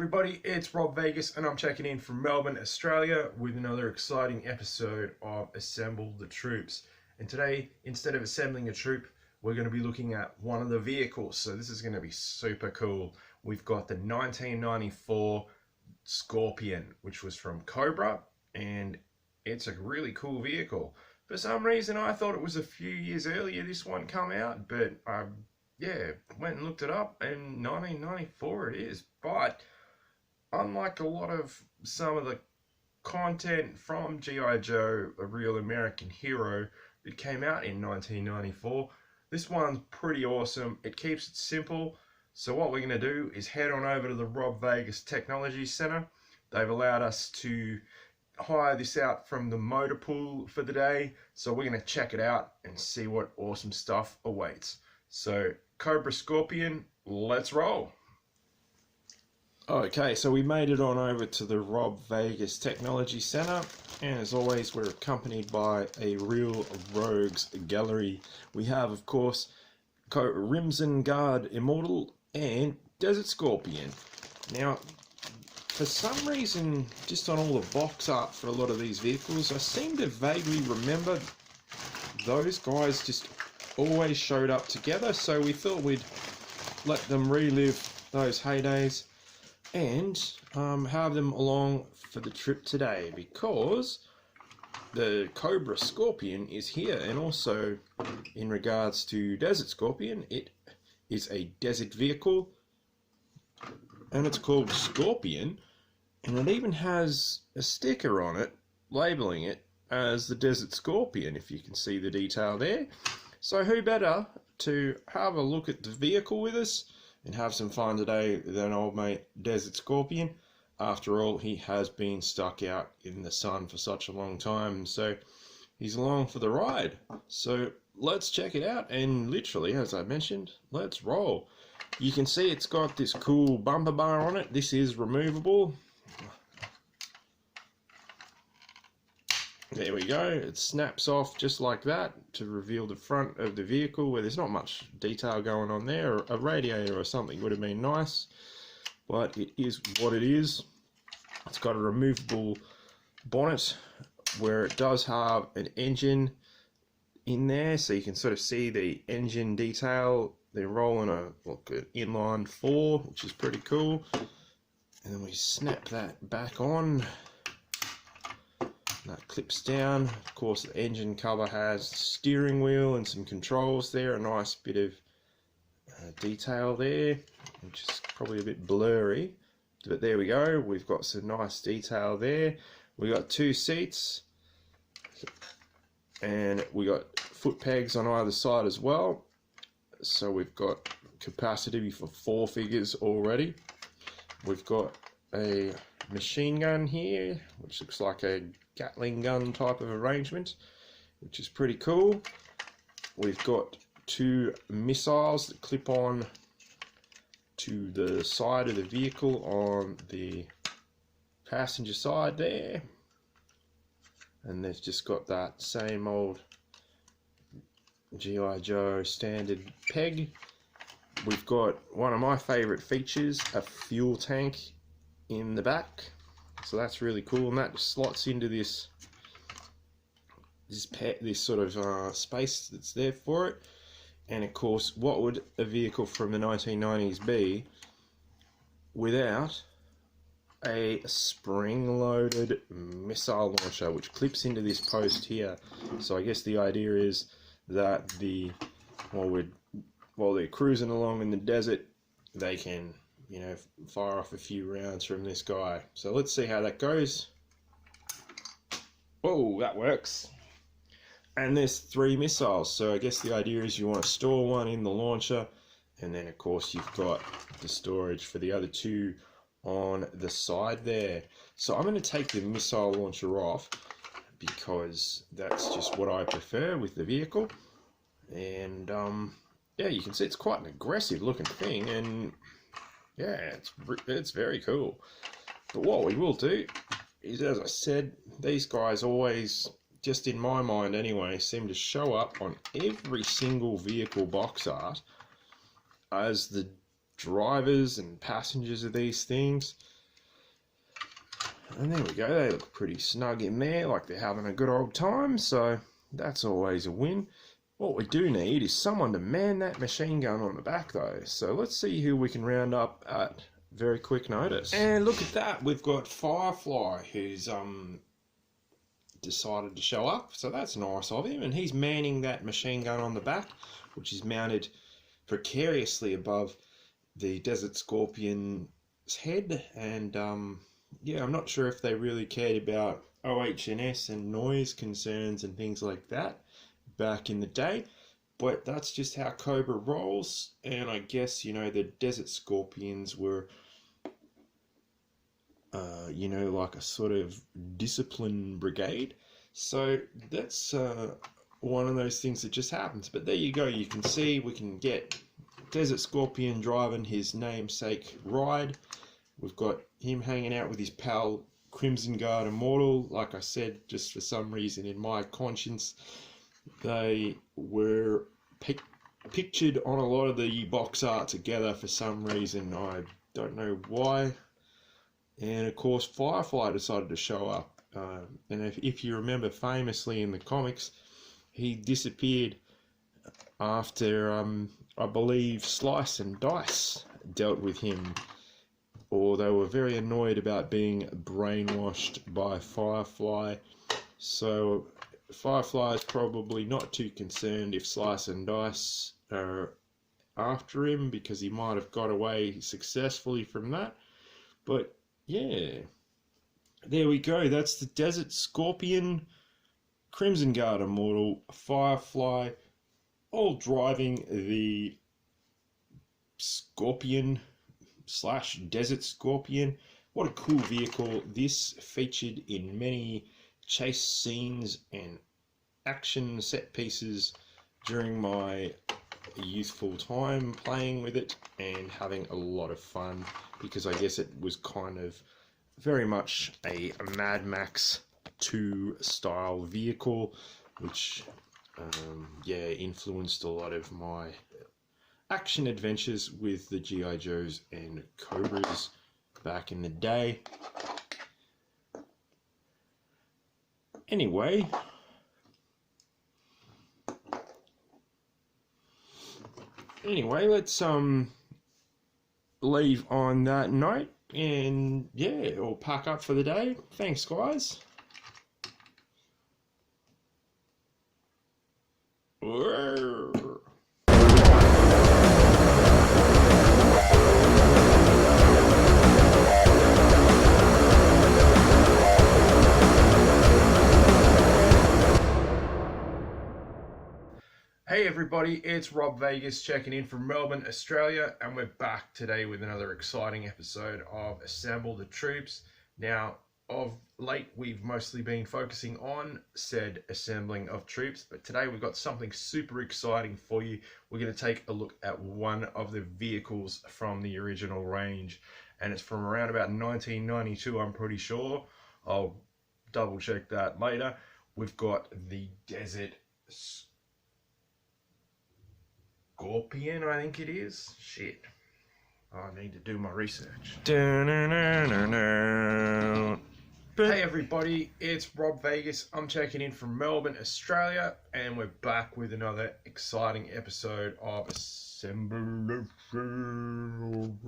everybody, it's Rob Vegas and I'm checking in from Melbourne, Australia with another exciting episode of Assemble the Troops. And today, instead of assembling a troop, we're going to be looking at one of the vehicles. So this is going to be super cool. We've got the 1994 Scorpion, which was from Cobra, and it's a really cool vehicle. For some reason, I thought it was a few years earlier this one come out, but went and looked it up, and 1994 it is. But unlike a lot of some of the content from GiJoe, a real American hero, that came out in 1994, this one's pretty awesome. It keeps it simple. So what we're going to do is head on over to the Rob Vegas Technology Center. They've allowed us to hire this out from the motor pool for the day. So we're going to check it out and see what awesome stuff awaits. So Cobra Scorpion, let's roll. Okay, so we made it on over to the Rob Vegas Technology Center, and as always we're accompanied by a real rogues gallery. We have, of course, Crimson Guard Immortal and Desert Scorpion. Now, for some reason, just on all the box art for a lot of these vehicles, I seem to vaguely remember those guys just always showed up together, so we thought we'd let them relive those heydays and have them along for the trip today, because the Cobra Scorpion is here. And also, in regards to Desert Scorpion, it is a desert vehicle and it's called Scorpion, and it even has a sticker on it labeling it as the Desert Scorpion, if you can see the detail there. So who better to have a look at the vehicle with us and have some fun today than old mate Desert Scorpion. After all, he has been stuck out in the sun for such a long time, so he's along for the ride. So let's check it out, and literally, as I mentioned, let's roll. You can see it's got this cool bumper bar on it. This is removable. There we go. It snaps off just like that to reveal the front of the vehicle, where there's not much detail going on there. A radiator or something would have been nice, but it is what it is. It's got a removable bonnet where it does have an engine in there, so you can sort of see the engine detail. They're rolling an inline 4, which is pretty cool. And then we snap that back on. That clips down. Of course, the engine cover has the steering wheel and some controls there. A nice bit of detail there, which is probably a bit blurry, but there we go. We've got some nice detail there. We got 2 seats, and we got foot pegs on either side as well. So we've got capacity for 4 figures already. We've got a machine gun here, which looks like a Gatling gun type of arrangement, which is pretty cool. We've got 2 missiles that clip on to the side of the vehicle on the passenger side there, and they've just got that same old GiJoe standard peg. We've got one of my favorite features, a fuel tank in the back, so that's really cool, and that just slots into this sort of space that's there for it. And of course, what would a vehicle from the 1990s be without a spring-loaded missile launcher, which clips into this post here? So I guess the idea is that while they're cruising along in the desert, they can, you know, fire off a few rounds from this guy. So let's see how that goes. Oh, that works. And there's 3 missiles, so I guess the idea is you want to store one in the launcher, and then of course you've got the storage for the other 2 on the side there. So I'm going to take the missile launcher off, because that's just what I prefer with the vehicle. And yeah, you can see it's quite an aggressive looking thing, and yeah, it's very cool. But what we will do is, as I said, these guys always, just in my mind anyway, seem to show up on every single vehicle box art as the drivers and passengers of these things. And there we go, they look pretty snug in there, like they're having a good old time, so that's always a win. What we do need is someone to man that machine gun on the back though, so let's see who we can round up at very quick notice. And look at that, we've got Firefly, who's decided to show up, so that's nice of him, and he's manning that machine gun on the back, which is mounted precariously above the Desert Scorpion's head. And yeah, I'm not sure if they really cared about OHS and noise concerns and things like that back in the day, but that's just how Cobra rolls. And I guess, you know, the Desert Scorpions were you know, like a sort of discipline brigade, so that's one of those things that just happens. But there you go, you can see we can get Desert Scorpion driving his namesake ride. We've got him hanging out with his pal Crimson Guard Immortal. Like I said, just for some reason in my conscience, they were pictured on a lot of the box art together for some reason. I don't know why. And of course, Firefly decided to show up. And if you remember, famously in the comics, he disappeared after, I believe, Slice and Dice dealt with him, or they were very annoyed about being brainwashed by Firefly. So Firefly is probably not too concerned if Slice and Dice are after him, because he might have got away successfully from that. But yeah, there we go. That's the Desert Scorpion, Crimson Guard Immortal, Firefly, all driving the Scorpion / Desert Scorpion. What a cool vehicle. This featured in many chase scenes and action set pieces during my youthful time playing with it and having a lot of fun, because I guess it was kind of very much a Mad Max 2 style vehicle, which yeah, influenced a lot of my action adventures with the G.I. Joes and Cobras back in the day. Anyway, let's leave on that note, and yeah, we'll pack up for the day. Thanks, guys. Hey everybody, it's Rob Vegas checking in from Melbourne, Australia, and we're back today with another exciting episode of Assemble the Troops. Now, of late, we've mostly been focusing on said assembling of troops, but today we've got something super exciting for you. We're going to take a look at one of the vehicles from the original range, and it's from around about 1992, I'm pretty sure. I'll double check that later. We've got the Desert Scorpion, I think it is. Shit. I need to do my research. Hey everybody, it's Rob Vegas. I'm checking in from Melbourne, Australia, and we're back with another exciting episode of Assemble the Troops.